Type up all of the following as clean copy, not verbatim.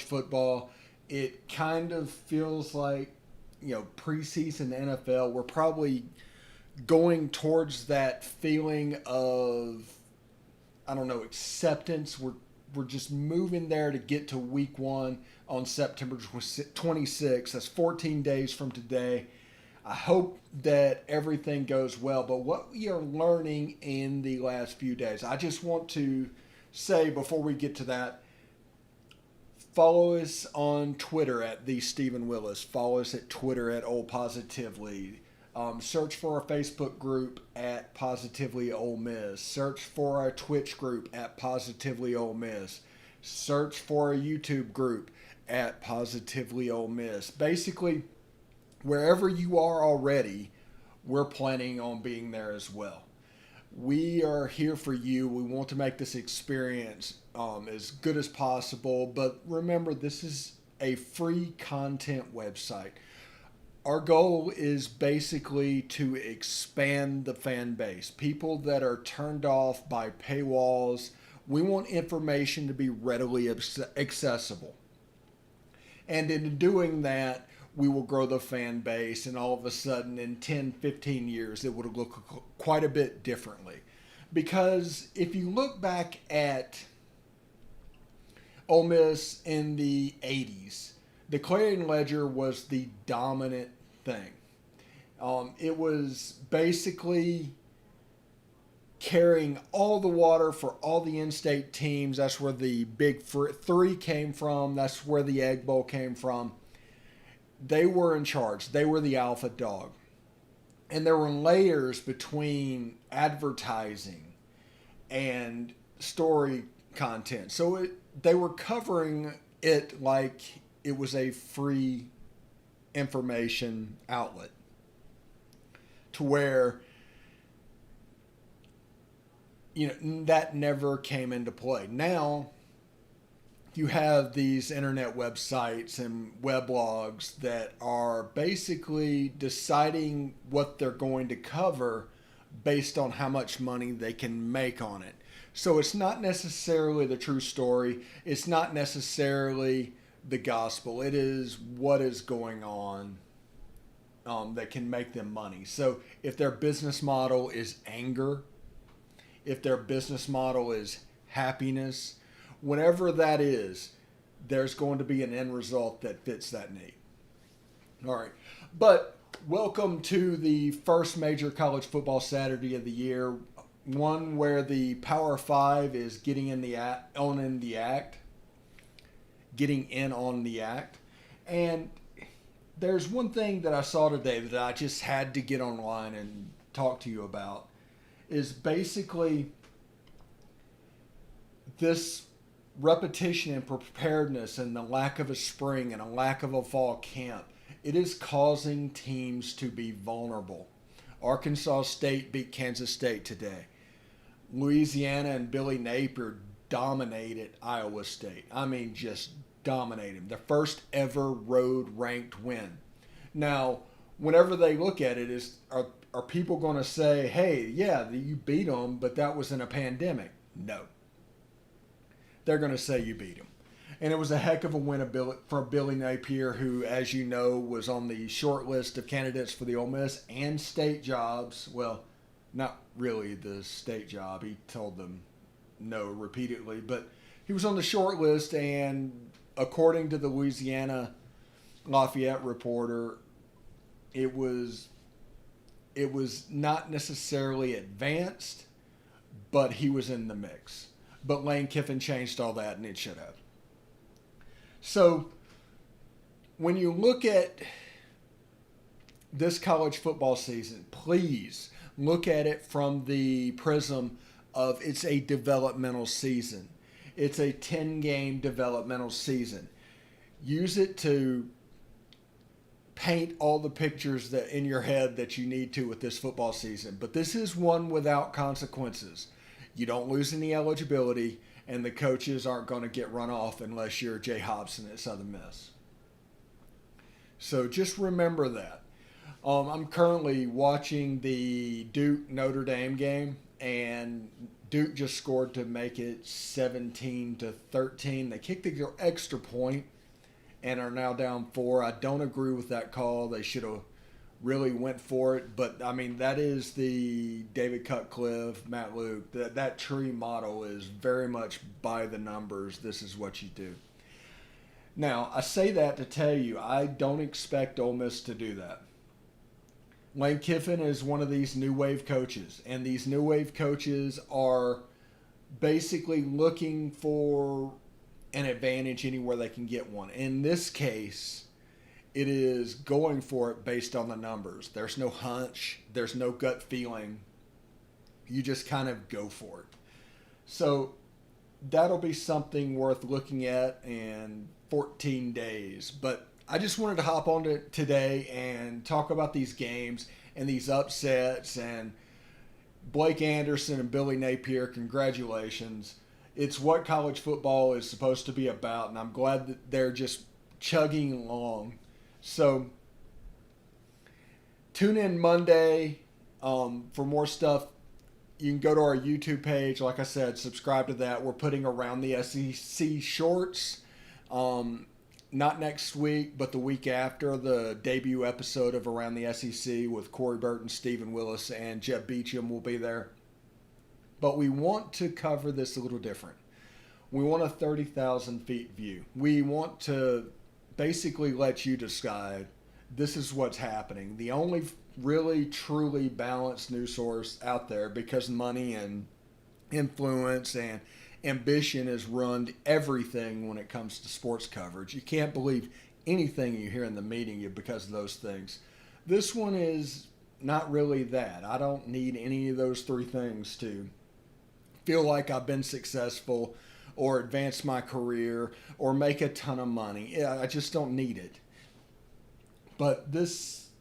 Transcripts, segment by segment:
football, it kind of feels like, preseason NFL. We're probably going towards that feeling of, I don't know, acceptance. We're just moving there to get to week one on September 26th. That's 14 days from today. I hope that everything goes well. But what we are learning in the last few days, I just want to say before we get to that, follow us on Twitter at the Stephen Willis. Follow us at Twitter at Old Positively. Search for our Facebook group at Positively Ole Miss. Search for our Twitch group at Positively Ole Miss. Search for our YouTube group at Positively Ole Miss. Basically, wherever you are already, we're planning on being there as well. We are here for you. We want to make this experience as good as possible. But remember, this is a free content website. Our goal is basically to expand the fan base. People that are turned off by paywalls. We want information to be readily accessible. And in doing that, we will grow the fan base, and all of a sudden in 10, 15 years, it would look quite a bit differently. Because if you look back at Ole Miss in the 80s, the Clarion Ledger was the dominant thing. It was basically carrying all the water for all the in-state teams. That's where the Big Three came from. That's where the Egg Bowl came from. They were in charge. They were the alpha dog. And there were layers between advertising and story content. So they were covering it like it was a free information outlet, to where that never came into play. Now you have these internet websites and weblogs that are basically deciding what they're going to cover based on how much money they can make on it. So it's not necessarily the true story. It's not necessarily the gospel. It is what is going on that can make them money. So if their business model is anger, if their business model is happiness, whatever that is, there's going to be an end result that fits that need. All right. But welcome to the first major college football Saturday of the year, one where the Power Five is getting in on the act. And there's one thing that I saw today that I just had to get online and talk to you about, is basically this repetition and preparedness and the lack of a spring and a lack of a fall camp. It is causing teams to be vulnerable. Arkansas State beat Kansas State today. Louisiana and Billy Napier dominated Iowa State. I mean, just dominated them. The first ever road ranked win. Now, whenever they look at it, are people going to say, hey, yeah, you beat them, but that was in a pandemic? No. They're going to say you beat them. And it was a heck of a win for Billy Napier, who, as you know, was on the short list of candidates for the Ole Miss and state jobs. Well, not really the state job. He told them no repeatedly. But he was on the short list, and according to the Louisiana Lafayette Reporter, it was not necessarily advanced, but he was in the mix. But Lane Kiffin changed all that, and it should have. So when you look at this college football season, please look at it from the prism of it's a developmental season. It's a 10-game developmental season. Use it to paint all the pictures that in your head that you need to with this football season. But this is one without consequences. You don't lose any eligibility, and the coaches aren't going to get run off unless you're Jay Hobson at Southern Miss. So just remember that. I'm currently watching the Duke-Notre Dame game, and Duke just scored to make it 17-13. They kicked the extra point, and are now down 4. I don't agree with that call. They should have really went for it. But, I mean, that is the David Cutcliffe, Matt Luke. That tree model is very much by the numbers. This is what you do. Now, I say that to tell you, I don't expect Ole Miss to do that. Lane Kiffin is one of these new wave coaches, and these new wave coaches are basically looking for an advantage anywhere they can get one. In this case, it is going for it based on the numbers. There's no hunch. There's no gut feeling. You just kind of go for it. So that'll be something worth looking at in 14 days. But I just wanted to hop on to today and talk about these games and these upsets. And Blake Anderson and Billy Napier, congratulations. It's what college football is supposed to be about, and I'm glad that they're just chugging along. So tune in Monday for more stuff. You can go to our YouTube page. Like I said, subscribe to that. We're putting Around the SEC shorts. Not next week, but the week after, the debut episode of Around the SEC with Corey Burton, Stephen Willis, and Jeb Beecham will be there. But we want to cover this a little different. We want a 30,000 feet view. We want to basically let you decide this is what's happening. The only really truly balanced news source out there, because money and influence and ambition has run everything when it comes to sports coverage. You can't believe anything you hear in the media because of those things. This one is not really that. I don't need any of those three things to feel like I've been successful or advance my career or make a ton of money. I just don't need it. But this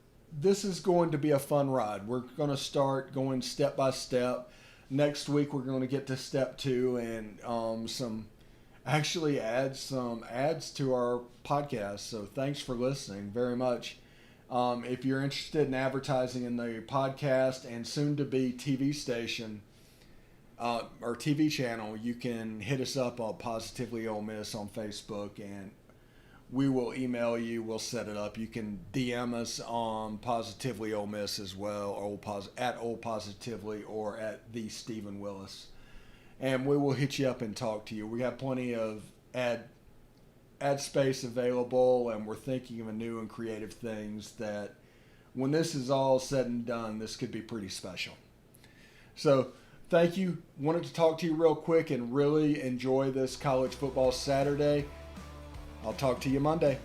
is going to be a fun ride. We're going to start going step by step. Next week we're going to get to step 2 and add some ads to our podcast. So thanks for listening very much. If you're interested in advertising in the podcast and soon to be TV station or TV channel, you can hit us up on Positively Ole Miss on Facebook, and we will email you. We'll set it up. You can DM us on Positively Ole Miss as well, at Old Positively or at the Stephen Willis, and we will hit you up and talk to you. We have plenty of ad space available, and we're thinking of new and creative things that, when this is all said and done, this could be pretty special. So thank you. Wanted to talk to you real quick and really enjoy this college football Saturday. I'll talk to you Monday.